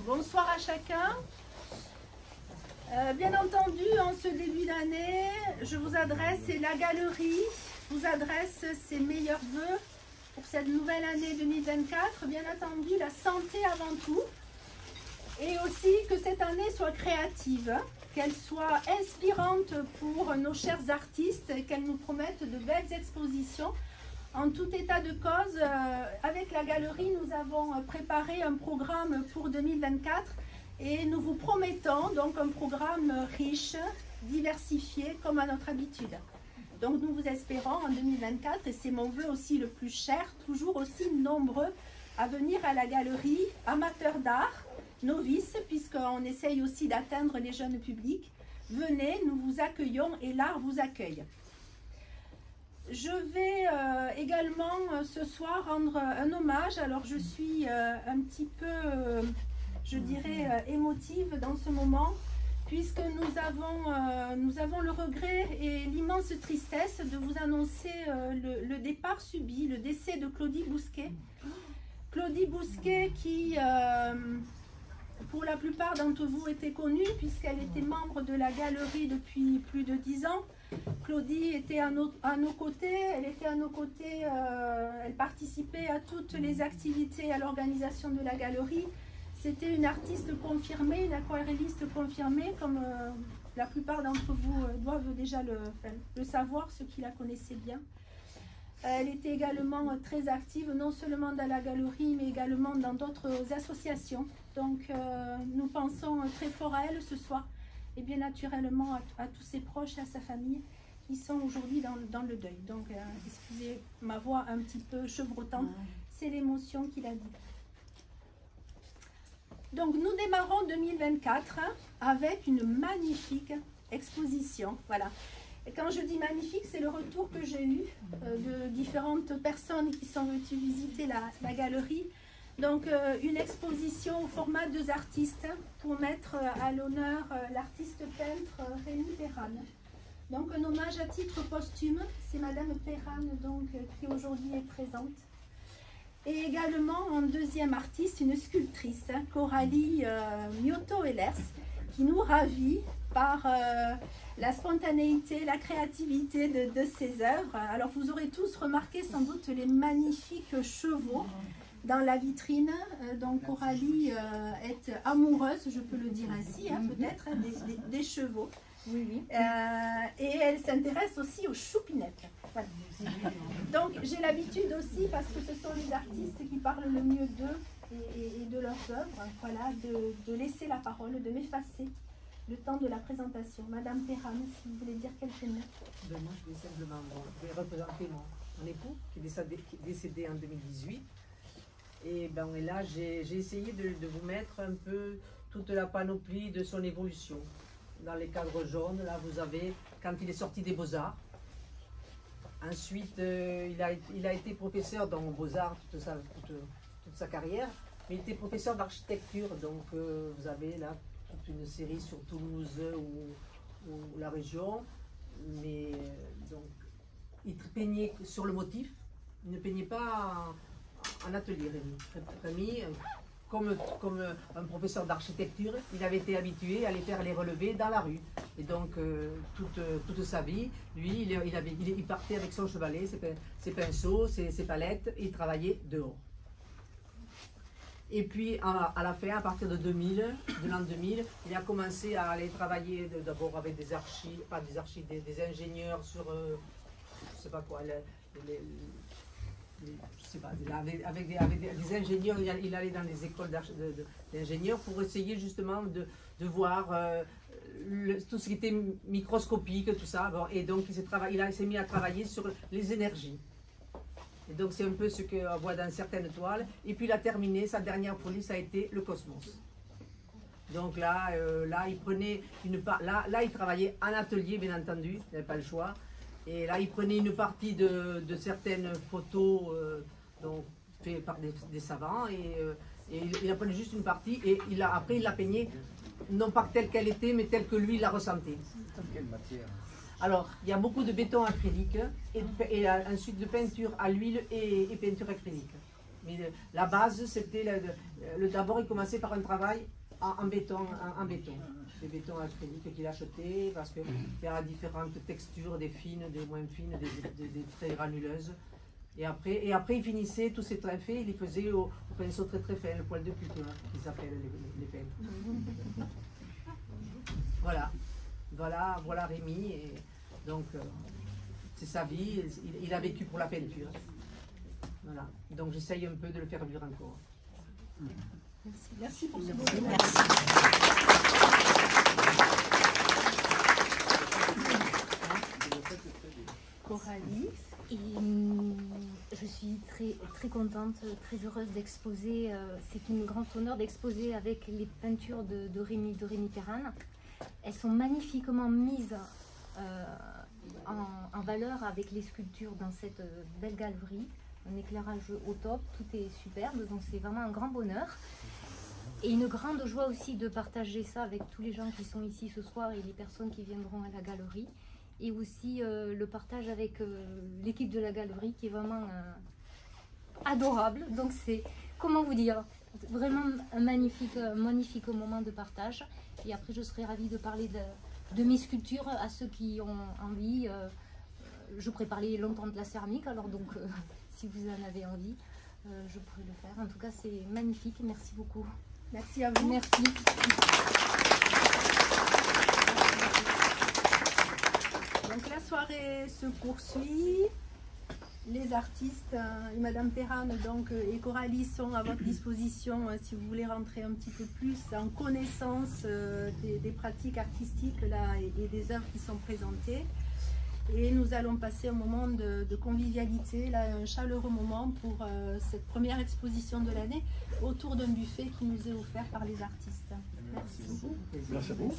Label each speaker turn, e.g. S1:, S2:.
S1: Bonsoir à chacun. Bien entendu, en ce début d'année, je vous adresse, et la galerie vous adresse ses meilleurs vœux pour cette nouvelle année 2024. Bien entendu, la santé avant tout. Et aussi que cette année soit créative, qu'elle soit inspirante pour nos chers artistes et qu'elle nous promette de belles expositions. En tout état de cause, avec la galerie, nous avons préparé un programme pour 2024 et nous vous promettons donc un programme riche, diversifié comme à notre habitude. Donc nous vous espérons en 2024, et c'est mon vœu aussi le plus cher, toujours aussi nombreux à venir à la galerie, amateurs d'art, novices, puisqu'on essaye aussi d'atteindre les jeunes publics. Venez, nous vous accueillons et l'art vous accueille. Je vais également ce soir rendre un hommage. Alors je suis un petit peu, je dirais, émotive dans ce moment, puisque nous avons le regret et l'immense tristesse de vous annoncer le départ subi, le décès de Claudie Bousquet. Claudie Bousquet qui, pour la plupart d'entre vous, était connue puisqu'elle était membre de la galerie depuis plus de 10 ans. Claudie était à nos côtés, elle participait à toutes les activités, à l'organisation de la galerie. C'était une artiste confirmée, une aquarelliste confirmée, comme la plupart d'entre vous doivent déjà le savoir, ceux qui la connaissaient bien. Elle était également très active, non seulement dans la galerie, mais également dans d'autres associations. Donc nous pensons très fort à elle ce soir. Et bien naturellement à tous ses proches et à sa famille qui sont aujourd'hui dans le deuil. Donc, excusez ma voix un petit peu chevrotante, c'est l'émotion qui l'a dit. Donc, nous démarrons 2024 avec une magnifique exposition. Voilà. Et quand je dis magnifique, c'est le retour que j'ai eu de différentes personnes qui sont venues visiter la galerie. Donc une exposition au format 2 artistes pour mettre à l'honneur l'artiste peintre Rémi Perrane. Donc un hommage à titre posthume, c'est Madame Perrane donc, qui aujourd'hui est présente. Et également en deuxième artiste, une sculptrice, Coralie Miotto-Ehlers, qui nous ravit par la spontanéité, la créativité de ses œuvres. Alors vous aurez tous remarqué sans doute les magnifiques chevaux dans la vitrine. Donc Coralie est amoureuse, je peux le dire ainsi, hein, peut-être, des chevaux. Oui, oui. Et elle s'intéresse aussi aux choupinettes. Voilà. Donc j'ai l'habitude aussi, parce que ce sont les artistes qui parlent le mieux d'eux et de leurs œuvres, voilà, de laisser la parole, de m'effacer le temps de la présentation. Madame Perrane, si vous voulez dire quelques mots.
S2: Moi je vais simplement représenter mon époux qui est décédé en 2018. Et là, j'ai essayé de vous mettre un peu toute la panoplie de son évolution. Dans les cadres jaunes, là, vous avez, quand il est sorti des Beaux-Arts. Ensuite, il a été professeur dans Beaux-Arts toute sa carrière, mais il était professeur d'architecture. Donc, vous avez là toute une série sur Toulouse ou la région. Mais donc, il peignait sur le motif, il ne peignait pas en atelier, Rémi, comme un professeur d'architecture, il avait été habitué à aller faire les relevés dans la rue. Et donc, toute sa vie, lui, il partait avec son chevalet, ses pinceaux, ses palettes, et il travaillait dehors. Et puis, à la fin, à partir de l'an 2000, il a commencé à aller travailler d'abord avec des ingénieurs sur, je sais pas quoi, je sais pas, avec des ingénieurs, il allait dans les écoles d'ingénieurs pour essayer justement de voir tout ce qui était microscopique, tout ça. Bon, et donc il s'est mis à travailler sur les énergies. Et donc c'est un peu ce qu'on voit dans certaines toiles. Et puis il a terminé, sa dernière folie, ça a été le cosmos. Donc là il prenait là il travaillait en atelier, bien entendu, il n'avait pas le choix. Et là, il prenait une partie de certaines photos faites par des savants et il en prenait juste une partie et après il la peignait, non pas telle qu'elle était, mais telle que lui la ressentait.
S3: Quelle matière?
S2: Alors, il y a beaucoup de béton acrylique et ensuite de peinture à l'huile et peinture acrylique. Mais la base, c'était d'abord, il commençait par un travail en béton, des bétons acryliques qu'il achetait, parce qu'il y a différentes textures, des fines, des moins fines, des très granuleuses. Et après, il finissait tous ces traits faits, il les faisait au pinceau très très fin, le poil de pute, qu'ils appellent les peintres. Voilà Rémi. Et donc, c'est sa vie, il a vécu pour la peinture. Voilà. Donc, j'essaye un peu de le faire vivre encore.
S1: Merci pour ce beau Coralie.
S3: Et je suis très contente, très heureuse d'exposer. C'est un grand honneur d'exposer avec les peintures de Rémi Perane. Elles sont magnifiquement mises en valeur avec les sculptures dans cette belle galerie. Un éclairage au top, tout est superbe, donc c'est vraiment un grand bonheur. Et une grande joie aussi de partager ça avec tous les gens qui sont ici ce soir et les personnes qui viendront à la galerie. Et aussi le partage avec l'équipe de la galerie qui est vraiment adorable. Donc c'est, comment vous dire, vraiment un magnifique moment de partage. Et après je serai ravie de parler de mes sculptures à ceux qui ont envie. Je pourrais parler longtemps de la céramique, alors donc si vous en avez envie, je pourrais le faire. En tout cas c'est magnifique, merci beaucoup.
S1: Merci à vous.
S3: Merci.
S1: Donc la soirée se poursuit. Les artistes et Madame Perane donc, et Coralie sont à votre disposition si vous voulez rentrer un petit peu plus en connaissance des pratiques artistiques là, et des œuvres qui sont présentées. Et nous allons passer un moment de convivialité, là, un chaleureux moment pour cette première exposition de l'année autour d'un buffet qui nous est offert par les artistes. Merci.
S4: Merci à vous.